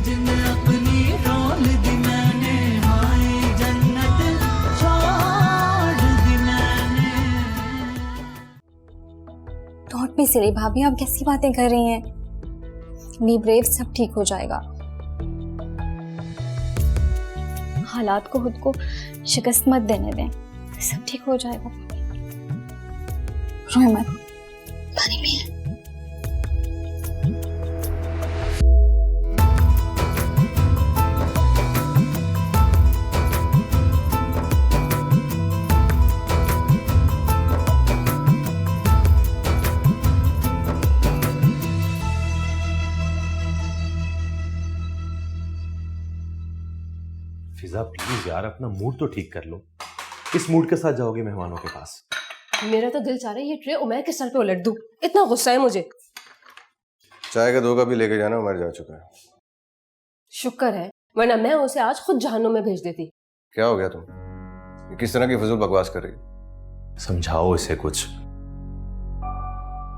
जिन अपनी रोल दी मैंने, हाय जन्नत छोड़ दी मैंने। डोंट बी सिली भाभी, आप कैसी बातें कर रही हैं? बी ब्रेव, सब ठीक हो जाएगा। हालात को खुद को शिकस्त मत देने दें, सब ठीक हो जाएगा। रोए मत, पानी पिए। फिजा प्लीज यार, अपना मूड तो ठीक कर लो। किस मूड के साथ जाओगे मेहमानों के पास? मेरा तो दिल चाह रहा है ये ट्रे उमर के सर पे उलट दूं, इतना गुस्सा है मुझे। चाय का 2 कप भी लेके जाना, उमर जा चुका है। शुक्र है, वरना मैं उसे आज खुद जहन्नुम में भेज देती। क्या हो गया तुम? ये किस तरह की फजूल बकवास कर रही? समझाओ इसे कुछ,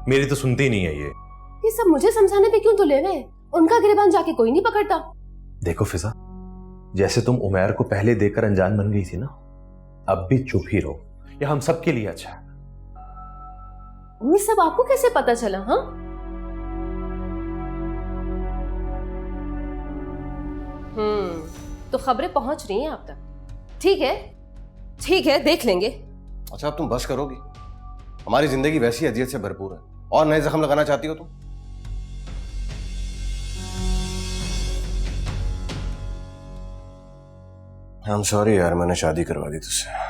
मेरी तो सुनती नहीं है ये सब मुझे समझाने पे क्यों तुले हुए? उनका गिरबान जाके कोई नहीं पकड़ता। देखो फिजा, जैसे तुम उमैर को पहले देकर अनजान बन गई थी ना, अब भी चुप ही रहो, यह हम सबके लिए अच्छा है। ये सब आपको कैसे पता चला? हाँ, तो खबरें पहुंच रही हैं आप तक। ठीक है, देख लेंगे। अच्छा, अब तुम बस करोगी? हमारी जिंदगी वैसी अजियत से भरपूर है, और नए जख्म लगाना चाहती हो तुम? आई एम सॉरी यार, मैंने शादी करवा दी तुझसे।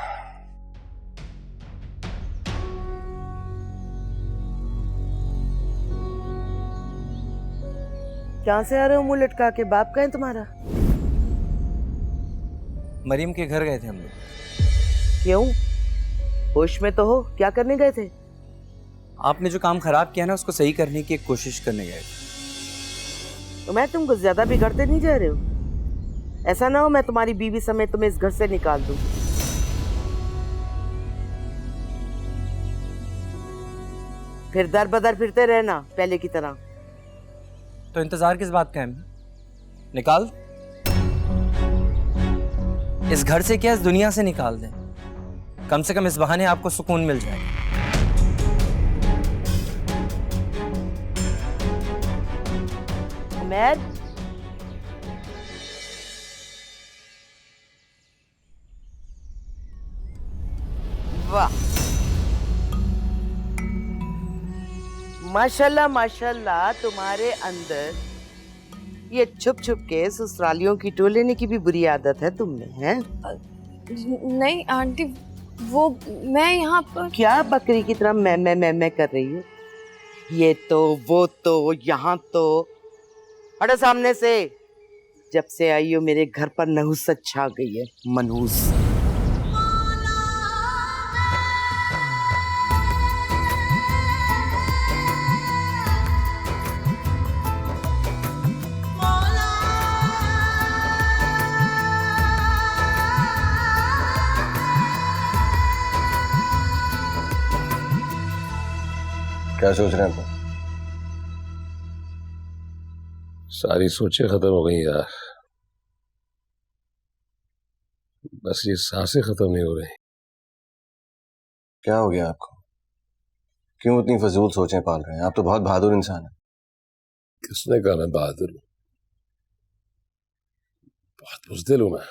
कहाँ से आ रहे हो मुंह लटका के? बाप कहाँ है तुम्हारा? मरीम के घर गए थे हम लोग। क्यों? होश में तो हो, क्या करने गए थे? आपने जो काम खराब किया ना, उसको सही करने की एक कोशिश करने गए थे। तो मैं तुमको ज्यादा बिगड़ते नहीं जा रहे हो? ऐसा ना हो मैं तुम्हारी बीवी समेत तुम्हें इस घर से निकाल दूं। फिर दर बदर फिरते रहना पहले की तरह। तो इंतजार किस बात का है? निकाल, इस घर से क्या इस दुनिया से निकाल दें। कम से कम इस बहाने आपको सुकून मिल जाएगा। उमैर, वाह माशाल्लाह माशाल्लाह, तुम्हारे अंदर ये छुप छुप के ससुरालियों की टोल लेने की भी बुरी आदत है तुमने, हैं? नहीं आंटी, वो मैं यहाँ पर क्या बकरी की तरह मैं कर रही हूँ? ये तो वो तो यहाँ तो, हटो सामने से। जब से आई हो मेरे घर पर नहुसत छा गई है, मनहूस। क्या सोच रहे हैं तुम? सारी सोचें खत्म हो गई यार, बस ये सांसें खत्म नहीं हो रही। क्या हो गया आपको? क्यों इतनी फजूल सोचें पाल रहे हैं? आप तो बहुत बहादुर इंसान हैं। किसने कहा मैं बहादुर हूं? बहुत बुज़दिल हूं मैं।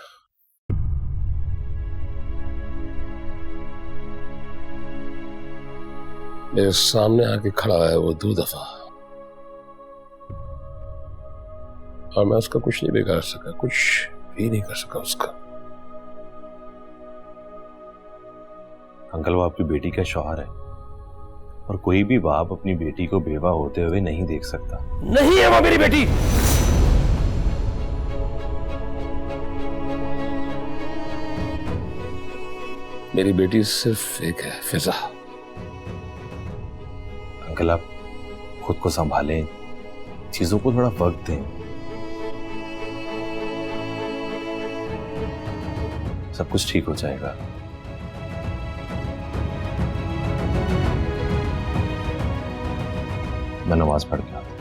मेरे सामने आके खड़ा है वो 2 दफा, और मैं उसका कुछ नहीं बिगाड़ सका, कुछ भी नहीं कर सका उसका। अंकल, वो आपकी बेटी का शौहर है, और कोई भी बाप अपनी बेटी को बेवा होते हुए नहीं देख सकता। नहीं है वो मेरी बेटी। मेरी बेटी सिर्फ एक है, फिजा। अंकल, आप खुद को संभालें, चीजों को थोड़ा वक्त दें, सब कुछ ठीक हो जाएगा। मैं नमाज पढ़ के आता हूं।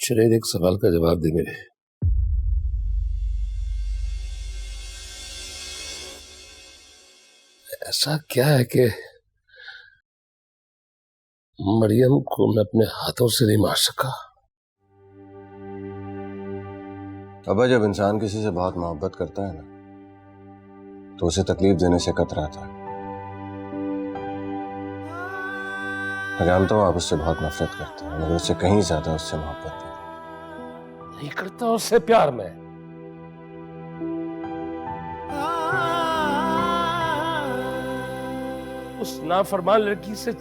शुरेर, एक सवाल का जवाब दे मेरे। ऐसा क्या है कि मरियम को मैं अपने हाथों से नहीं मार सका? अब्बा, जब इंसान किसी से बहुत मोहब्बत करता है ना, तो उसे तकलीफ देने से कतराता है। मैं जानता हूँ आप उससे बहुत नफरत करते हैं, मगर उससे कहीं ज्यादा उससे मोहब्बत है। नहीं करता उससे प्यार में। उस नाफरमान लड़की से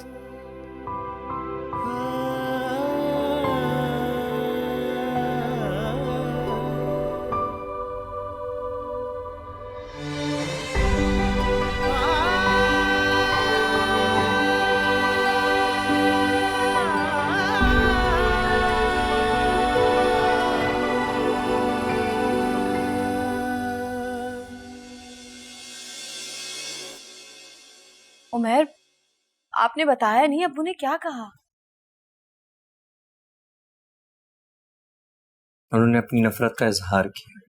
उमर, आपने बताया नहीं अब्बू ने क्या कहा? उन्होंने अपनी नफरत का इजहार किया।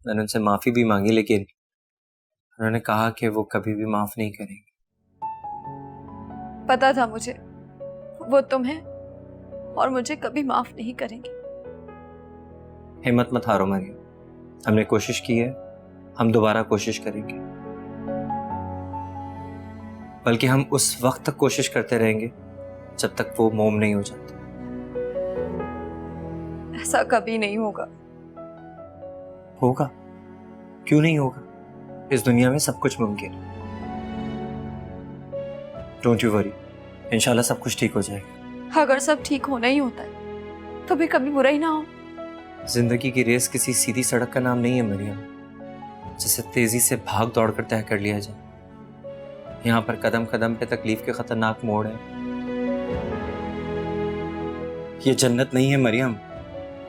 मैंने उनसे माफी भी मांगी, लेकिन उन्होंने कहा कि वो कभी भी माफ नहीं करेंगे। पता था मुझे, वो तुम्हें और मुझे कभी माफ नहीं करेंगे। हिम्मत मत हारो मरियम, हमने कोशिश की है, हम दोबारा कोशिश करेंगे। बल्कि हम उस वक्त तक कोशिश करते रहेंगे जब तक वो मोम नहीं हो जाता। ऐसा कभी नहीं होगा। होगा, क्यों नहीं होगा? इस दुनिया में सब कुछ मुमकिन है। डोंट यू वरी, इंशाल्लाह सब कुछ ठीक हो जाएगा। अगर सब ठीक होना ही होता है तो भी कभी बुरा ही ना हो। जिंदगी की रेस किसी सीधी सड़क का नाम नहीं है मरियम, जिसे तेजी से भाग दौड़ कर तय कर लिया जाए। यहाँ पर कदम कदम पे तकलीफ के खतरनाक मोड़ है। ये जन्नत नहीं है मरियम,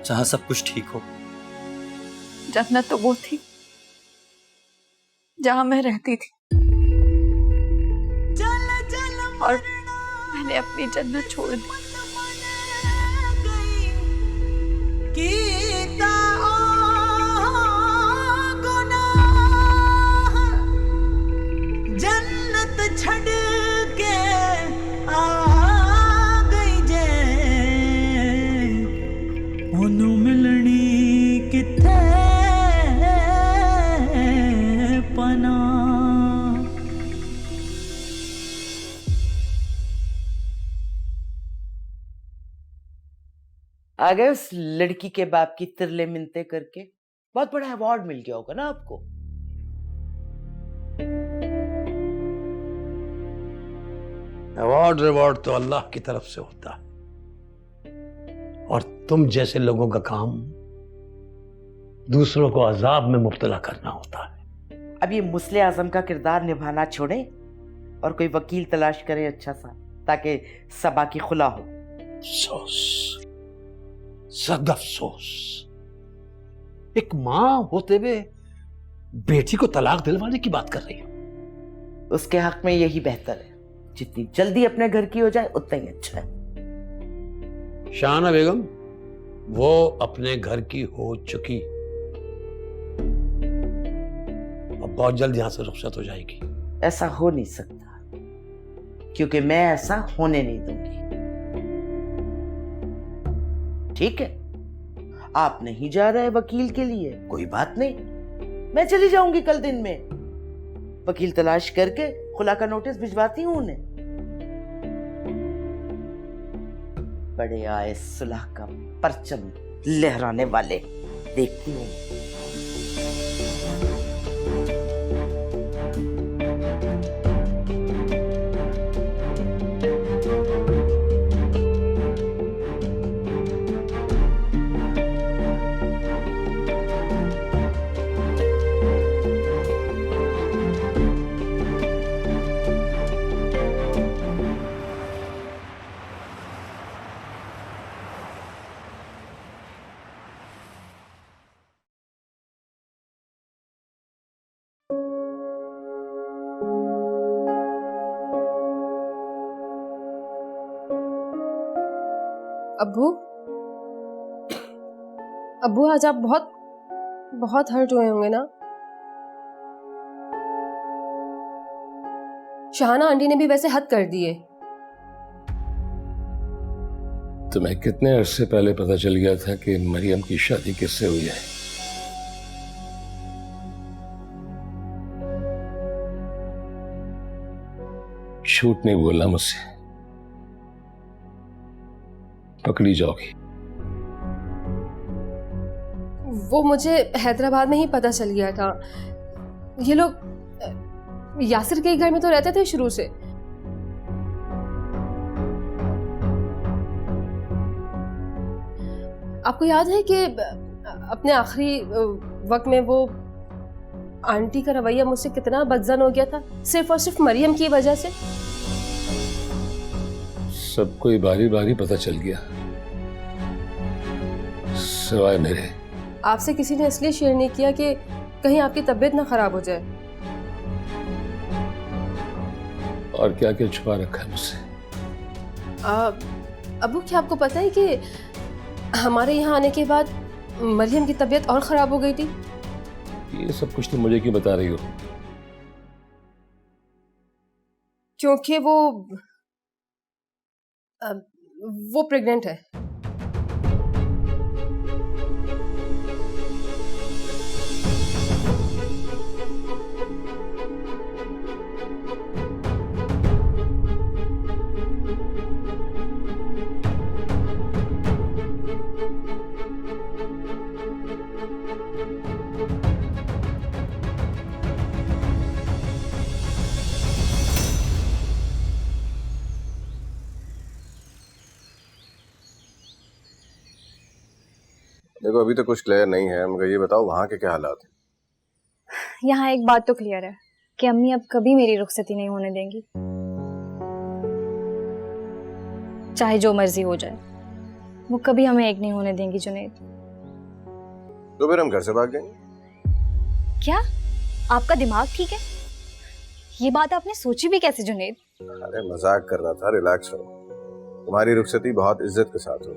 जहां सब कुछ ठीक हो। जन्नत तो वो थी जहां मैं रहती थी, और मैंने अपनी जन्नत छोड़ दी। जन्नत छड़ के आ गई जे ओनू मिलनी किथे पना। आ गए उस लड़की के बाप की तिरले मिनते करके। बहुत बड़ा अवार्ड मिल गया होगा ना आपको। अवार्ड रिवॉर्ड तो अल्लाह की तरफ से होता है, और तुम जैसे लोगों का काम दूसरों को अजाब में मुब्तला करना होता है। अब ये मुस्लिम आजम का किरदार निभाना छोड़े और कोई वकील तलाश करें अच्छा सा, ताकि सबा की खुला हो। अफसोस, सद अफसोस, एक मां होते हुए बेटी को तलाक दिलवाने की बात कर रही हो। उसके हक में यही बेहतर है, जितनी जल्दी अपने घर की हो जाए उतना ही अच्छा है। शाहना बेगम वो अपने घर की हो चुकी, अब बहुत जल्द यहां से रुखसत हो जाएगी। ऐसा हो नहीं सकता, क्योंकि मैं ऐसा होने नहीं दूंगी। ठीक है, आप नहीं जा रहे वकील के लिए, कोई बात नहीं, मैं चली जाऊंगी कल दिन में। वकील तलाश करके खुला का नोटिस भिजवाती हूं उन्हें। बड़े आए सुलह का परचम लहराने वाले, देखती हूं। अब्बू, अब्बू आज आप बहुत बहुत हर्ट हुए होंगे ना? शाहाना आंटी ने भी वैसे हद कर दिए। तुम्हें कितने अरसे पहले पता चल गया था कि मरियम की शादी किससे हुई है? झूठ नहीं बोलना मुझसे, पकड़ी जाओगी। वो मुझे हैदराबाद में ही पता चल गया था। ये लोग यासिर के घर में तो रहते थे शुरू से। आपको याद है कि अपने आखिरी वक्त में वो आंटी का रवैया मुझसे कितना बदजन हो गया था, सिर्फ और सिर्फ मरियम की वजह से। सबको ही बारी बारी पता चल गया, सिवाय मेरे। आपसे किसी ने इसलिए शेयर नहीं किया कि कहीं आपकी तबीयत ना खराब हो जाए। और क्या क्या छुपा रखा है मुझसे? अबू, क्या आपको पता है कि हमारे यहाँ आने के बाद मरियम की तबीयत और खराब हो गई थी? ये सब कुछ तुम मुझे क्यों बता रही हो? क्योंकि वो प्रेग्नेंट है। देखो अभी तो कुछ क्लियर नहीं है, मगर ये बताओ वहाँ के क्या हालात हैं? यहाँ एक बात तो क्लियर है कि अम्मी अब कभी मेरी रुखसती नहीं होने देंगी, चाहे जो मर्जी हो जाए। वो कभी हमें एक नहीं होने देंगी जुनैद। तो फिर हम घर से भाग जाएंगे। क्या आपका दिमाग ठीक है? ये बात आपने सोची भी कैसे जुनैद? अरे मजाक कर रहा था, रिलैक्स रहो। तुम्हारी रुखसती बहुत इज्जत के साथ हो।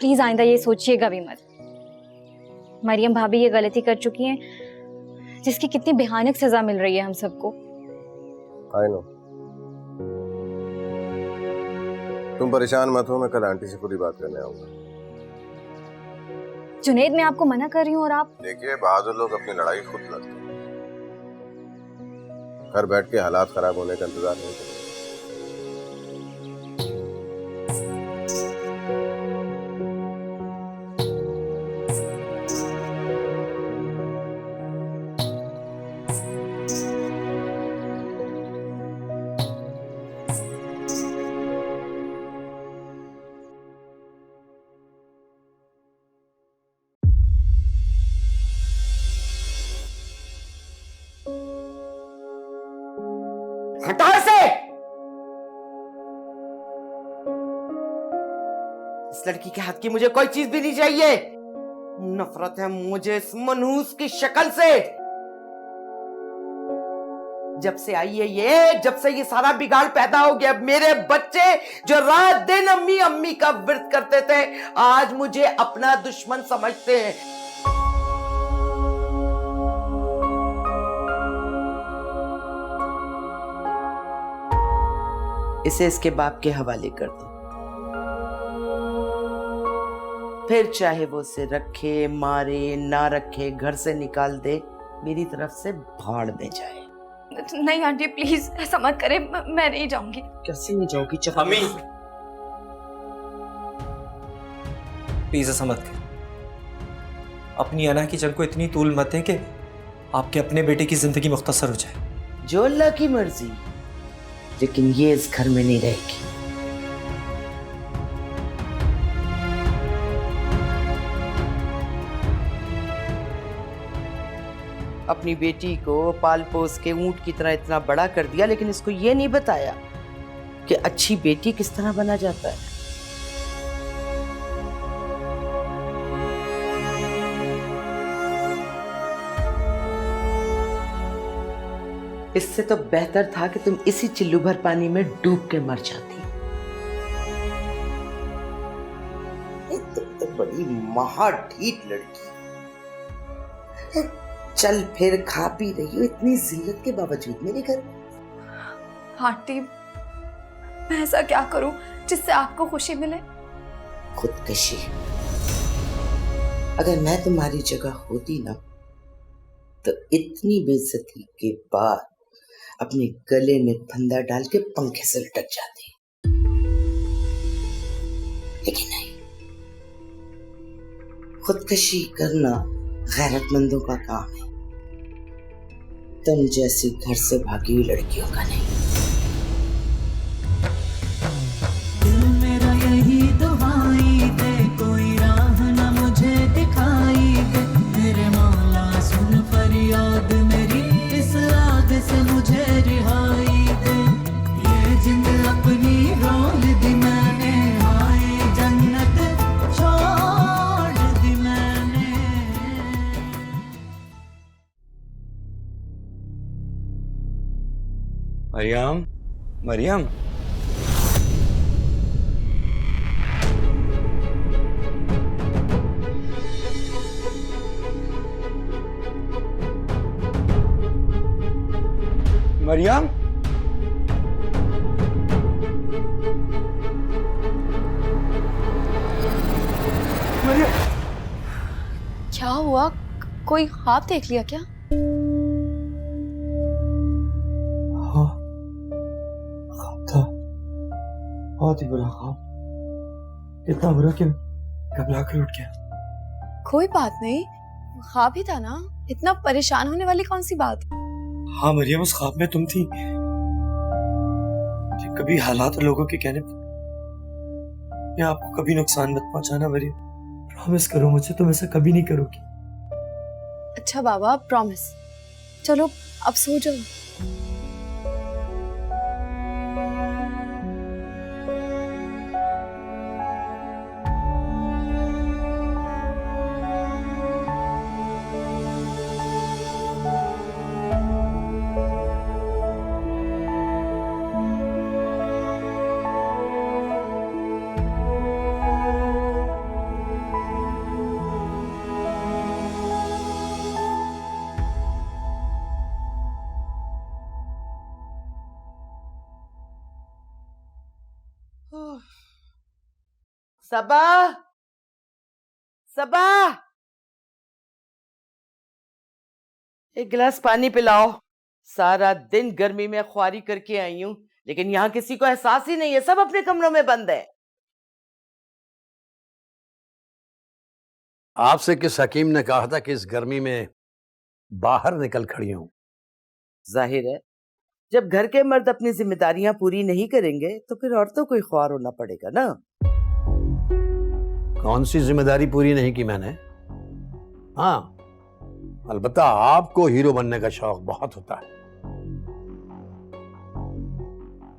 प्लीज आइंदा ये सोचिएगा भी मत। मरियम भाभी ये गलती कर चुकी हैं जिसकी कितनी भयानक सजा मिल रही है हम सबको। I know. तुम परेशान मत हो, मैं कल आंटी से पूरी बात करने आऊंगा। जुनैद, मैं आपको मना कर रही हूँ और आप। देखिए, बहादुर लोग अपनी लड़ाई खुद लड़ते हैं, घर बैठ के हालात खराब होने का इंतजार नहीं करते। हटा से! इस लड़की के हाथ की मुझे कोई चीज भी नहीं चाहिए। नफरत है मुझे इस मनहूस की शक्ल से। जब से आई है जब से ये सारा बिगाड़ पैदा हो गया। मेरे बच्चे जो रात दिन अम्मी अम्मी का व्रत करते थे, आज मुझे अपना दुश्मन समझते हैं। इसे इसके बाप के हवाले कर दो, फिर चाहे वो उसे रखे, मारे, ना रखे, घर से निकाल दे, मेरी तरफ से भाड़ में जाए। नहीं आंटी प्लीज ऐसा मत करें, मैं नहीं जाऊंगी। कैसे नहीं जाऊंगी? अम्मी प्लीज ऐसा मत कर। अपनी अना की जंग को इतनी तूल मत है कि आपके अपने बेटे की जिंदगी मुख्तसर हो जाए। जो अल्लाह की मर्जी, लेकिन ये इस घर में नहीं रहेगी। अपनी बेटी को पाल पोस के ऊंट की तरह इतना बड़ा कर दिया, लेकिन इसको ये नहीं बताया कि अच्छी बेटी किस तरह बना जाता है। इससे तो बेहतर था कि तुम इसी चिल्लू भर पानी में डूब के मर जाती। तुम तो बड़ी महाढीठ लड़की। चल फिर खा पी रही हो इतनी जिल्लत के बावजूद मेरे घर में। आंटी मैं ऐसा क्या करूं जिससे आपको खुशी मिले? खुदकशी। अगर मैं तुम्हारी जगह होती ना तो इतनी बेइज्जती के बाद अपने गले में फंदा डाल के पंखे से लटक जाती, लेकिन नहीं। खुदकशी करना गैरतमंदों का काम है, तुम जैसी घर से भागी हुई लड़कियों का नहीं। दिल मेरा यही दुहाई दे, कोई राह न मुझे दिखाई दे, मेरे मौला सुन फरियाद मेरी, इस आग से मुझे रिहाई दे। ये जिंद अपनी रोल दी मैंने, हाय जन्नत छोड़ दी मैंने। मरियम, मरियम, मरियम, क्या हुआ? कोई ख्वाब देख लिया क्या? हाँ, ख्वाब था, बहुत ही बुरा ख्वाब, इतना बुरा कि घबरा कर उठ गया। कोई बात नहीं, ख्वाब ही था ना, इतना परेशान होने वाली कौन सी बात? हाँ मरियम, उस ख्वाब में तुम थी। कि कभी हालात और लोगों के कहने पर मैं आपको कभी नुकसान मत पहुंचाना मरियम, प्रॉमिस करो मुझे तुम ऐसा कभी नहीं करोगी। अच्छा बाबा, प्रॉमिस। चलो अब सो जाओ। सबा, सबा, एक गिलास पानी पिलाओ। सारा दिन गर्मी में ख्वारी करके आई हूं, लेकिन यहाँ किसी को एहसास ही नहीं है, सब अपने कमरों में बंद है। आपसे किस हकीम ने कहा था कि इस गर्मी में बाहर निकल खड़ी हूं? जाहिर है जब घर के मर्द अपनी जिम्मेदारियां पूरी नहीं करेंगे तो फिर औरतों को ही ख्वार होना पड़ेगा ना। कौन सी जिम्मेदारी पूरी नहीं की मैंने? हाँ, अलबत्ता आपको हीरो बनने का शौक बहुत होता है।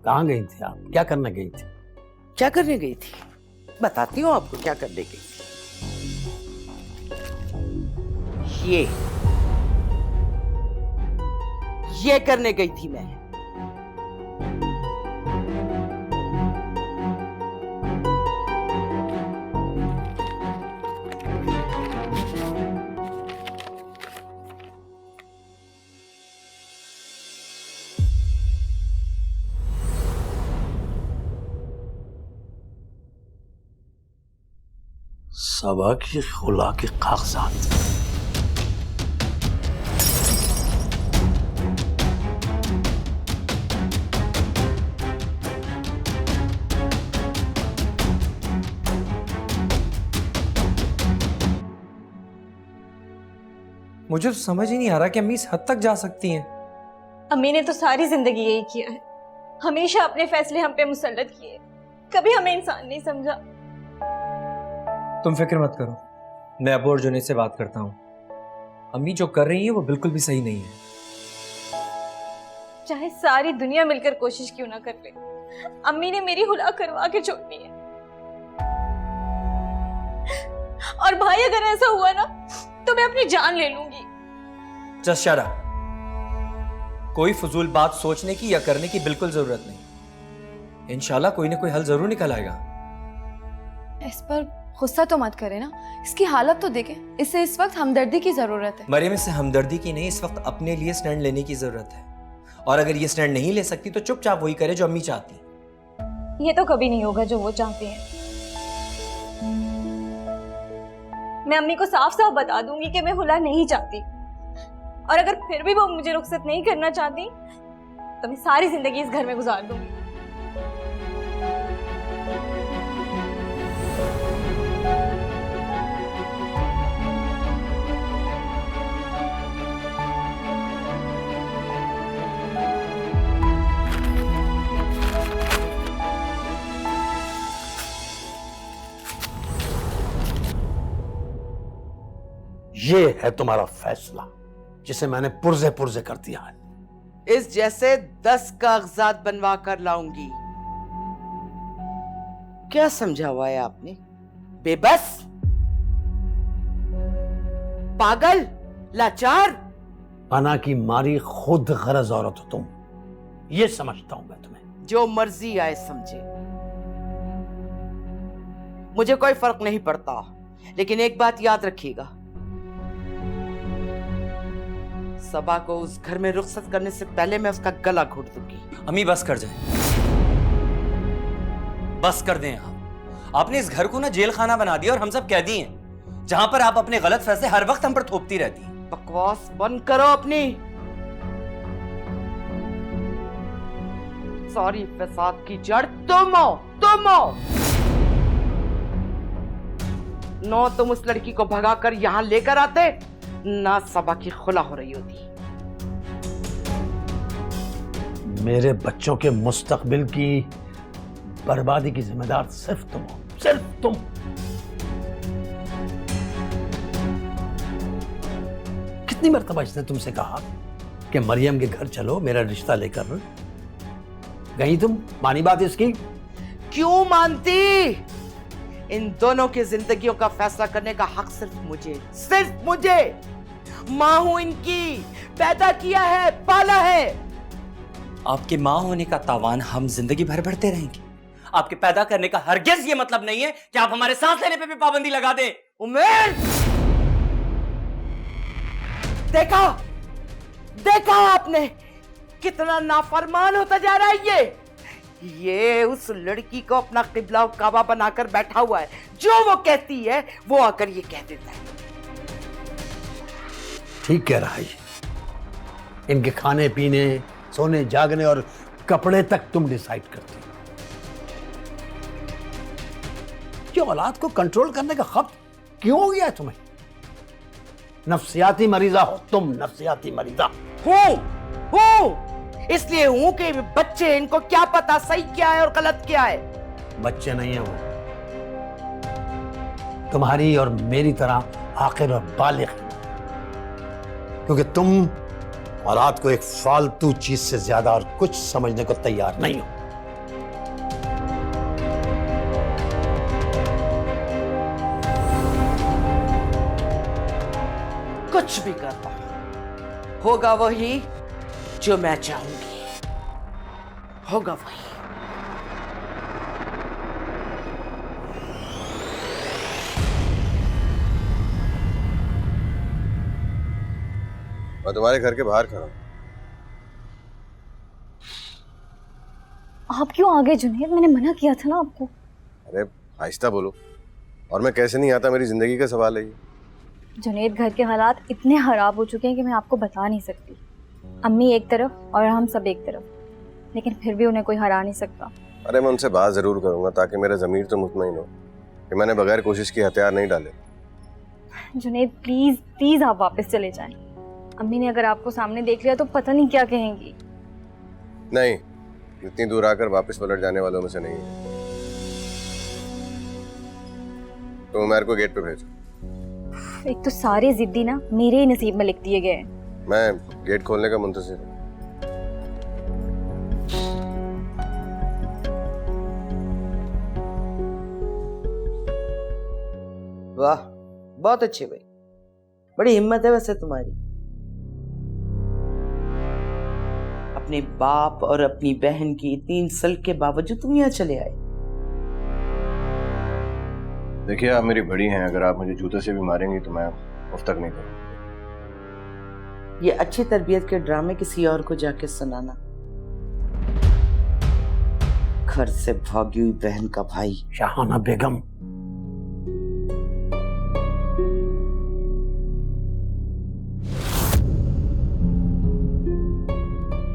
कहाँ गई थी आप? क्या करने गई थी? क्या करने गई थी? बताती हूँ आपको क्या करने गई थी। ये करने गई थी मैं। सबा की खुला के कागजात। मुझे तो समझ ही नहीं आ रहा कि अम्मी इस हद तक जा सकती हैं। अम्मी ने तो सारी जिंदगी यही किया है, हमेशा अपने फैसले हम पे मुसल्लत किए, कभी हमें इंसान नहीं समझा। तुम फिक्र मत करो, मैं अबू और जुनैद से बात करता हूँ। अम्मी जो कर रही है वो बिल्कुल भी सही नहीं है। चाहे सारी दुनिया मिलकर कोशिश क्यों ना कर ले, अम्मी ने मेरी हुला करवा के छोड़नी है। और भाई अगर ऐसा हुआ ना तो मैं अपनी जान ले लूंगी। Just shut up. कोई फजूल बात सोचने की या करने की बिल्कुल जरूरत नहीं। इंशाल्लाह कोई ना कोई हल जरूर निकल आएगा। इस पर गुस्सा तो मत करे ना, इसकी हालत तो देखें, इसे इस वक्त हमदर्दी की जरूरत है। मरियम, इसे हमदर्दी की नहीं, इस वक्त अपने लिए स्टैंड लेने की जरूरत है। और अगर ये स्टैंड नहीं ले सकती तो चुपचाप वही करे जो अम्मी चाहती। ये तो कभी नहीं होगा जो वो चाहती हैं। मैं अम्मी को साफ साफ बता दूंगी कि मैं हुला नहीं चाहती, और अगर फिर भी वो मुझे रुखसत नहीं करना चाहती तो मैं सारी जिंदगी इस घर में गुजार दूंगी। ये है तुम्हारा फैसला जिसे मैंने पुर्जे पुर्जे कर दिया है। इस जैसे 10 कागजात बनवा कर लाऊंगी। क्या समझा हुआ है आपने? बेबस, पागल, लाचार। पना की मारी खुद गरज औरत हो तुम, ये समझता हूं मैं तुम्हें। जो मर्जी आए समझे, मुझे कोई फर्क नहीं पड़ता, लेकिन एक बात याद रखिएगा, सबा को उस घर में रुखसत करने से पहले मैं उसका गला घोट दूंगी। अम्मी बस कर जाए, बस कर दें आप। आपने इस घर को ना जेल खाना बना दिया और हम सब कैदी हैं, जहां पर आप अपने गलत फैसले हर वक्त हम पर थोपती रहती हैं। बकवास बंद करो अपनी। सारी फसाद की जड़ तुम हो। नो तुम उस लड़की को भगाकर यहां लेकर आते, ना सबा की खुला हो रही होती। मेरे बच्चों के मुस्तकबिल की बर्बादी की जिम्मेदार सिर्फ तुम हो, सिर्फ तुम। कितनी मर्तबा इसने तुमसे कहा कि मरियम के घर चलो, मेरा रिश्ता लेकर गई तुम? मानी बात इसकी? क्यों मानती? इन दोनों की जिंदगियों का फैसला करने का हक सिर्फ मुझे। मां हूं इनकी, पैदा किया है, पाला है। आपके मां होने का तावान हम जिंदगी भर भरते रहेंगे। आपके पैदा करने का हरगिज ये मतलब नहीं है कि आप हमारे सांस लेने पे भी पाबंदी लगा दें। उमेर, देखा आपने कितना नाफरमान होता जा रहा है ये उस लड़की को अपना किबला और काबा बनाकर बैठा हुआ है। जो वो कहती है वो आकर ये कह देता है। ठीक कह रहा है। इनके खाने पीने, सोने जागने और कपड़े तक तुम डिसाइड करती हो। ये औलाद को कंट्रोल करने का खौफ क्यों हो गया है तुम्हें? नफ्सियाती मरीजा हो तुम, नफ्सियाती मरीजा। हूँ इसलिए हूं कि बच्चे, इनको क्या पता सही क्या है और गलत क्या है। बच्चे नहीं है वो, तुम्हारी और मेरी तरह आखिर और बालिग, क्योंकि तुम औलाद को एक फालतू चीज से ज्यादा और कुछ समझने को तैयार नहीं हो। कुछ भी करता होगा वही जो मैं चाहूंगी, होगा वही। मैं तुम्हारे घर के बाहर खड़ा हूं। आप क्यों आ गए जुनैद? मैंने मना किया था ना आपको। अरे आहिस्ता बोलो, और मैं कैसे नहीं आता, मेरी जिंदगी का सवाल है ये। जुनैद, घर के हालात इतने खराब हो चुके हैं कि मैं आपको बता नहीं सकती। अम्मी एक तरफ और हम सब एक तरफ, लेकिन फिर भी उन्हें कोई हरा नहीं सकता। अरे मैं उनसे बात जरूर करूंगा ताकि मेरा ज़मीर तो मुतमईन हो कि मैंने बगैर कोशिश के हथियार नहीं डाले। जुनैद प्लीज प्लीज आप वापस चले जाएं। अम्मी ने अगर आपको सामने देख लिया तो पता नहीं क्या कहेंगी। नहीं, इतनी दूर आकर वापस पलट जाने वालों में से नहीं है। तो उमर को गेट पे भेजो। एक तो सारे जिद्दी ना मेरे ही नसीब में लिख दिए गए हैं। मैं गेट खोलने का मुंतज़िर हूं। वाह, बहुत अच्छे भाई, बड़ी हिम्मत है वैसे तुम्हारी। अपने बाप और अपनी बहन की इतनी इंसल्ट के बावजूद तुम यहाँ चले आए। देखिए आप मेरी बड़ी हैं, अगर आप मुझे जूते से भी मारेंगी तो मैं उफ तक नहीं करूँगा। ये अच्छी तरबियत के ड्रामे किसी और को जाके सुनाना। घर से भागी हुई बहन का भाई। शाहाना बेगम,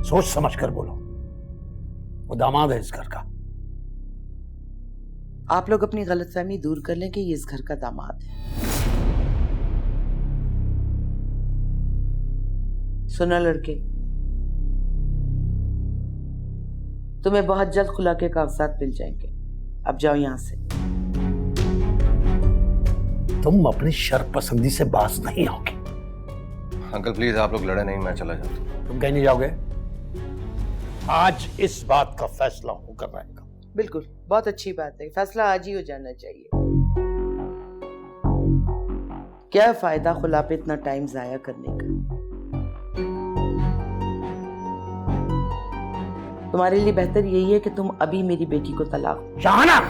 सोच समझ कर बोलो, वो दामाद है इस घर का। आप लोग अपनी गलतफहमी दूर कर लें कि ये इस घर का दामाद है। सुनो लड़के, तुम्हें बहुत जल्द खुला के कागजात मिल जाएंगे। अब जाओ यहां से। तुम अपनी शर्त पसंदी से बाज नहीं आओगे। अंकल प्लीज आप लोग लड़े नहीं, मैं चला जाता हूँ। तुम कहीं नहीं जाओगे। आज इस बात का फैसला होकर रहेगा। बिल्कुल, बहुत अच्छी बात है। फैसला आज ही हो जाना चाहिए। क्या फायदा खुला पे इतना टाइम जाया करने का। तुम्हारे लिए बेहतर यही है कि तुम अभी मेरी बेटी को तलाक दो। शाहाना,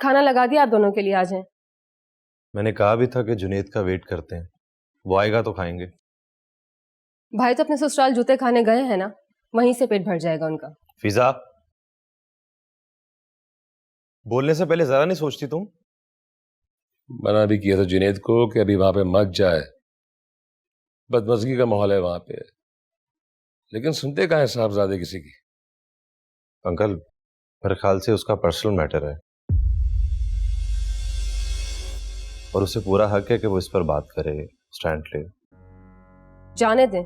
खाना लगा दिया आप दोनों के लिए, आ जाएं। मैंने कहा भी था कि जुनेद का वेट करते हैं, वो आएगा तो खाएंगे। भाई तो अपने ससुराल जूते खाने गए हैं ना, वहीं से पेट भर जाएगा उनका। फिजा, बोलने से पहले जरा नहीं सोचती तुम? मना भी किया था जुनेद को कि अभी वहां पे मत जाए, बदमज़गी का माहौल है वहां पे, लेकिन सुनते कहाँ हैं साहबजादे किसी की। अंकल, मेरे ख्याल से उसका पर्सनल मैटर है और उसे पूरा हक है कि वो इस पर बात करे, स्टैंड ले। जाने दें।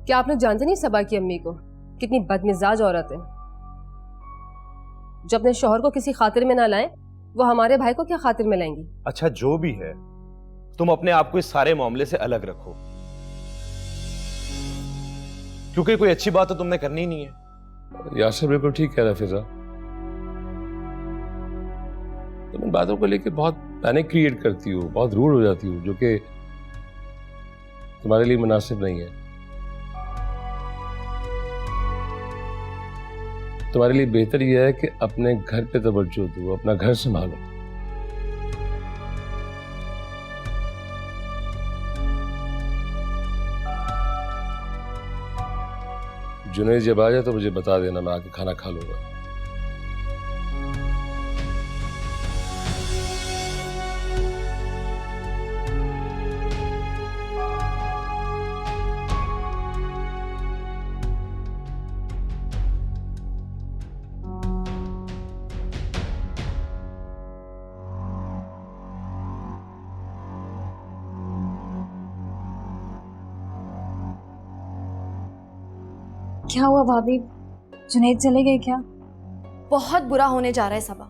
क्या आप लोग जानते नहीं सबा की अम्मी को, कितनी बदमिजाज औरत है। जो अपने शौहर को किसी खातिर में ना लाए, वो हमारे भाई को क्या खातिर में लाएंगी। अच्छा जो भी है, तुम अपने आप को इस सारे मामले से अलग रखो, क्योंकि कोई अच्छी बात तो तुमने करनी ही नहीं है। यासिर बिल्कुल ठीक कह रहा फिजा, तुम इन बातों को लेकर बहुत पैनिक क्रिएट करती हो, बहुत रूड हो जाती हो, जो कि तुम्हारे लिए मुनासिब नहीं है। तुम्हारे लिए बेहतर यह है कि अपने घर पे तवज्जो दो, अपना घर संभालो। जुनेद जब आ जाए तो मुझे बता देना, मैं आके खाना खा लूंगा। क्या हुआ भाभी, जुनेद चले गए क्या? बहुत बुरा होने जा रहा है सबा,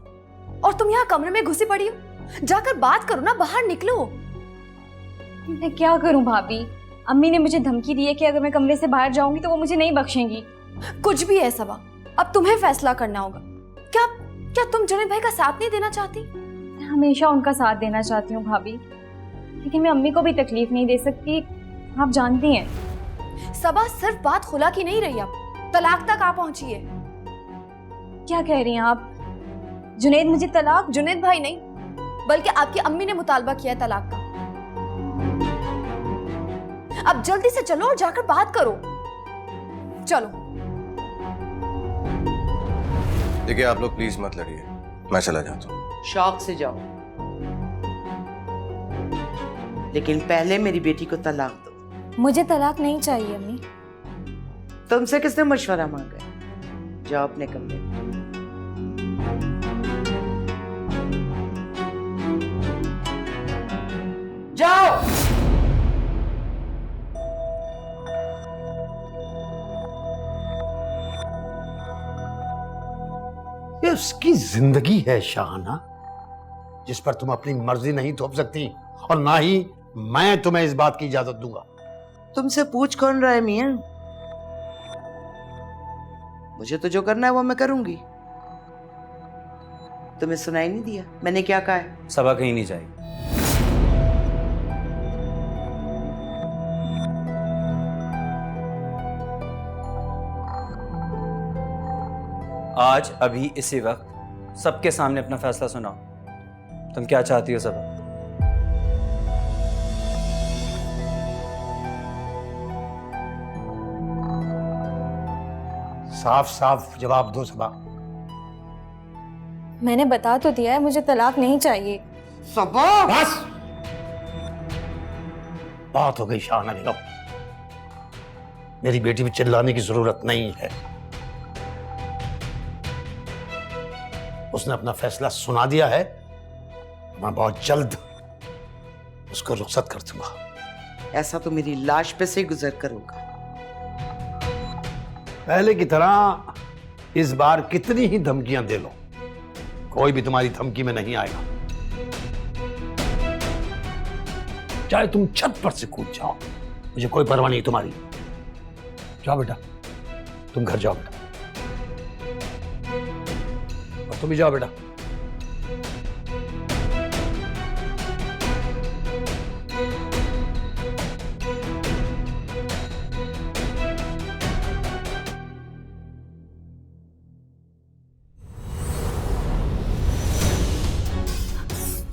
और तुम यहाँ कमरे में घुसी पड़ी हो। जाकर बात करो ना, बाहर निकलो। मैं क्या करूं भाभी, अम्मी ने मुझे धमकी दी है कि अगर मैं कमरे से बाहर जाऊंगी तो वो मुझे नहीं बख्शेंगी। कुछ भी है सबा, अब तुम्हें फैसला करना होगा। क्या क्या तुम जुनेद भाई का साथ नहीं देना चाहती? मैं हमेशा उनका साथ देना चाहती हूँ भाभी, लेकिन मैं अम्मी को भी तकलीफ नहीं दे सकती, आप जानती हैं। सबा, सिर्फ बात खुला की नहीं रही, अब तलाक तक आ पहुंची है। क्या कह रही हैं आप? जुनेद मुझे तलाक? जुनेद भाई नहीं, बल्कि आपकी अम्मी ने मुतालबा किया है तलाक का। अब जल्दी से चलो और जाकर बात करो। चलो। देखिए आप लोग प्लीज मत लड़िए, मैं चला जाता हूँ। शौक से जाओ, लेकिन पहले मेरी बेटी को तलाक दो। मुझे तलाक नहीं चाहिए अम्मी। तुमसे किसने मशवरा मांगा है? जाओ अपने कमरे में। जाओ। ये उसकी जिंदगी है शाहाना, जिस पर तुम अपनी मर्जी नहीं थोप सकती, और ना ही मैं तुम्हें इस बात की इजाजत दूंगा। तुमसे पूछ कौन रहा है मियां? मुझे तो जो करना है वो मैं करूंगी। तुम्हें सुनाई नहीं दिया मैंने क्या कहा है? सबा कहीं नहीं जाएगी। आज अभी इसी वक्त सबके सामने अपना फैसला सुनाओ। तुम क्या चाहती हो सबा? साफ साफ जवाब दो सबा। मैंने बता तो दिया है, मुझे तलाक नहीं चाहिए। सबा बस बात हो गई शाहना बेगम, मेरी बेटी पे चिल्लाने की जरूरत नहीं है। उसने अपना फैसला सुना दिया है, मैं बहुत जल्द उसको रुखसत कर दूंगा। ऐसा तो मेरी लाश पे से गुजर करूंगा। पहले की तरह इस बार कितनी ही धमकियां दे लो, कोई भी तुम्हारी धमकी में नहीं आएगा। चाहे तुम छत पर से कूद जाओ, मुझे कोई परवाह नहीं तुम्हारी। जाओ बेटा, तुम घर जाओ बेटा, और तुम भी जाओ बेटा।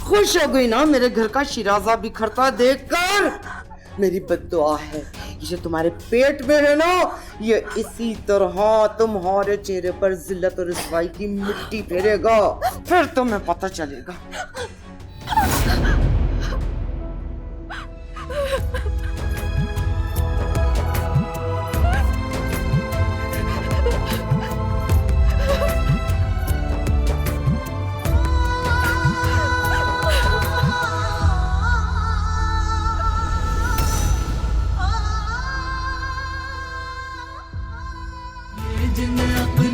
खुश हो गई ना मेरे घर का शिराजा बिखरता देखकर? मेरी बद्दुआ है, ये जो तुम्हारे पेट में है ना, ये इसी तरह तुम्हारे चेहरे पर जिल्लत और रुसवाई की मिट्टी फेरेगा, फिर तुम्हें पता चलेगा। जिन अपने